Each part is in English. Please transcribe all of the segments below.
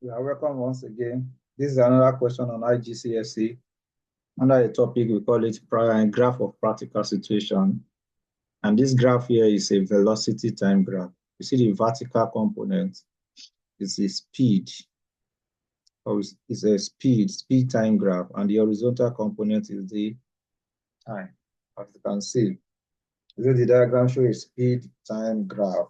You are welcome once again. This is another question on IGCSE under a topic we call it graph of practical situation. And this graph here is a velocity time graph. You see the vertical component is the speed, or it's a speed time graph, and the horizontal component is the time. As you can see, the diagram shows a speed time graph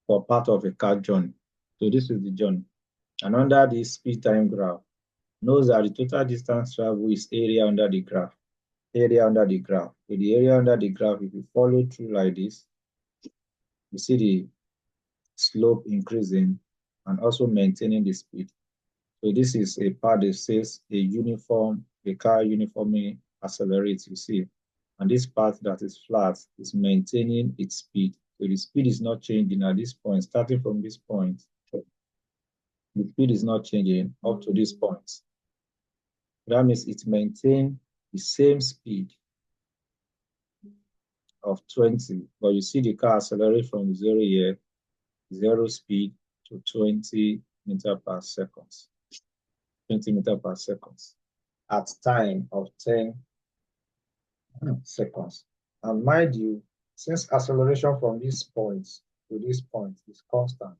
for part of a car journey. So this is the journey. And under this speed time graph, knows that the total distance traveled is area under the graph. Area under the graph. With the area under the graph, if you follow through like this, you see the slope increasing and also maintaining the speed. So this is a part that says a car uniformly accelerates, you see. And this part that is flat is maintaining its speed. So the speed is not changing at this point, starting from this point. The speed is not changing up to this point. That means it maintains the same speed of 20, but you see the car accelerate from 0 here, 0 speed to 20 meters per second. 20 meters per second at time of 10 seconds. And mind you, since acceleration from this point to this point is constant,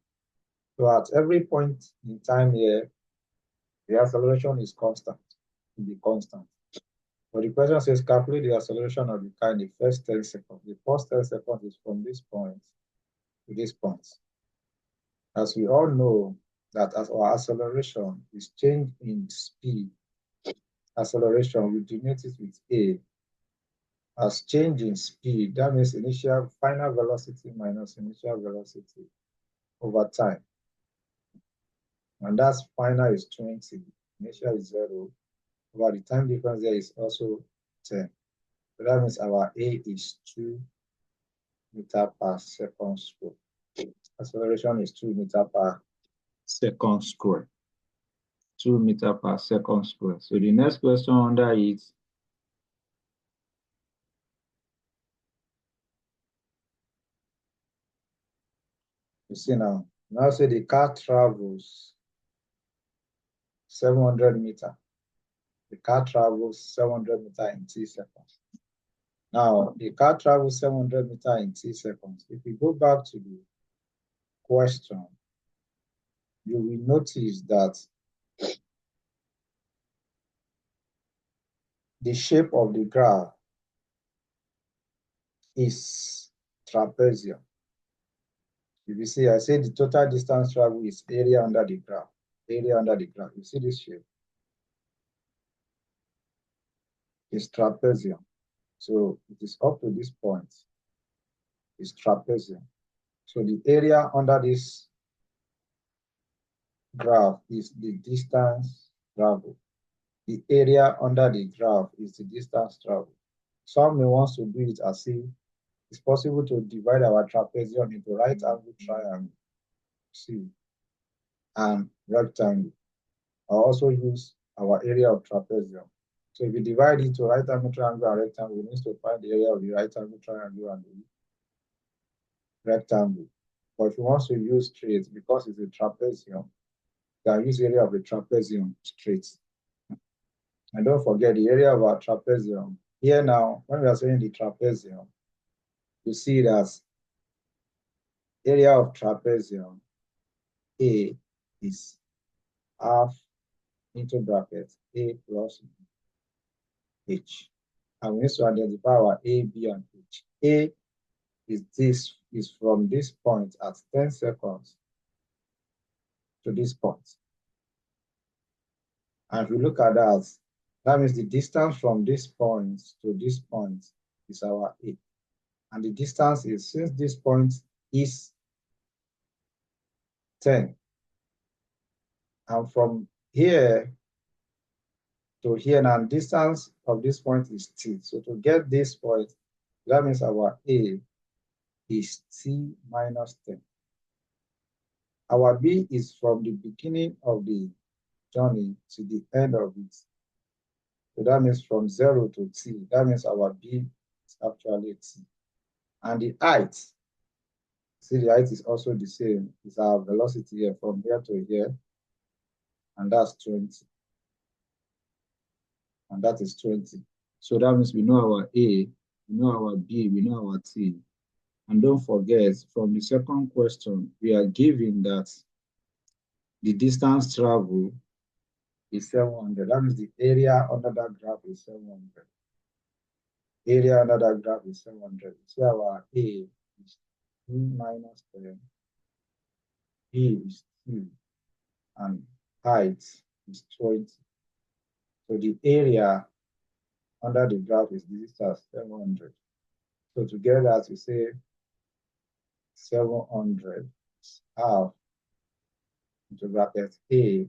so at every point in time here, the acceleration is constant, to be constant. But the question says calculate the acceleration of the car in the first 10 seconds. The first 10 seconds is from this point to this point. As we all know that as our acceleration is change in speed, acceleration, we denote it with A. As change in speed, that means initial final velocity minus initial velocity over time. And that's final is 20, initial is 0. Over the time difference there is also 10. So that means our A is 2 meters per second square. Acceleration is 2 meters per second square. 2 meters per second square. So the next question under it you see now say the car travels 700 meters. The car travels 700 meters in t seconds. Now, the car travels 700 meters in t seconds. If we go back to the question, you will notice that the shape of the graph is trapezium. If you see, I say the total distance traveled is area under the graph. Area under the graph. You see this shape? It's trapezium. So it is up to this point. It's trapezium. So the area under this graph is the distance traveled. The area under the graph is the distance traveled. Some may want to do it as if it's possible to divide our trapezium into right angle triangle, see, and rectangle. I also use our area of trapezium. So if you divide it to right angle triangle and rectangle, we need to find the area of the right angle triangle and the rectangle. But if you want to use straight, because it's a trapezium, you can use area of the trapezium straight. And don't forget the area of our trapezium. Here now, when we are saying the trapezium, you see that area of trapezium A is half into bracket A plus H. And we need to identify our A, B, and H. A is from this point at 10 seconds to this point. And if you look at that, that means the distance from this point to this point is our A. And the distance is, since this point is 10, and from here to here, now distance of this point is t. So to get this point, that means our A is t minus 10. Our B is from the beginning of the journey to the end of it. So that means from 0 to t. That means our B is actually t. And the height See, the height is also the same. It's our velocity here from here to here, and that's 20. And that is 20. So that means we know our A, we know our B, we know our T. And don't forget, from the second question, we are given that the distance traveled is 700. That means the area under that graph is 700. Area under that graph is 700. So our A is 2 minus 10. B is 2. And height is 20. So the area under the graph is this as 700. So together, as we say, 700 is half into bracket A,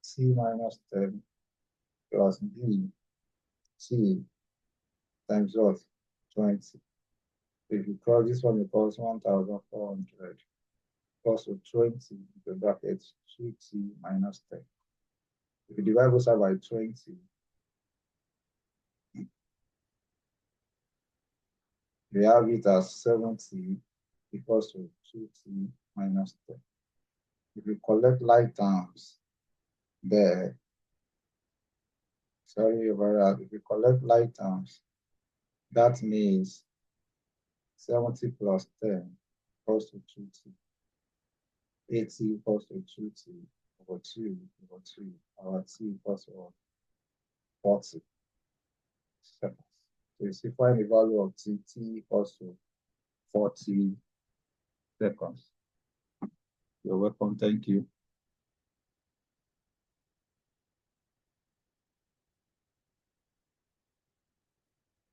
C minus 10 plus B, C times what? 20. So if you cross this one, equals 1,400 plus 20 into bracket 2T minus 10. If you divide both sides by 20, we have it as 70 equals to 2T minus 10. If you collect like terms there, sorry about that, if you collect like terms, that means 70 plus 10 equals to 2T. 80 equals to 2T over 2 over 2. Our T equals to 40 seconds. So you see, find the value of T equals to 40 seconds. You're welcome. Thank you.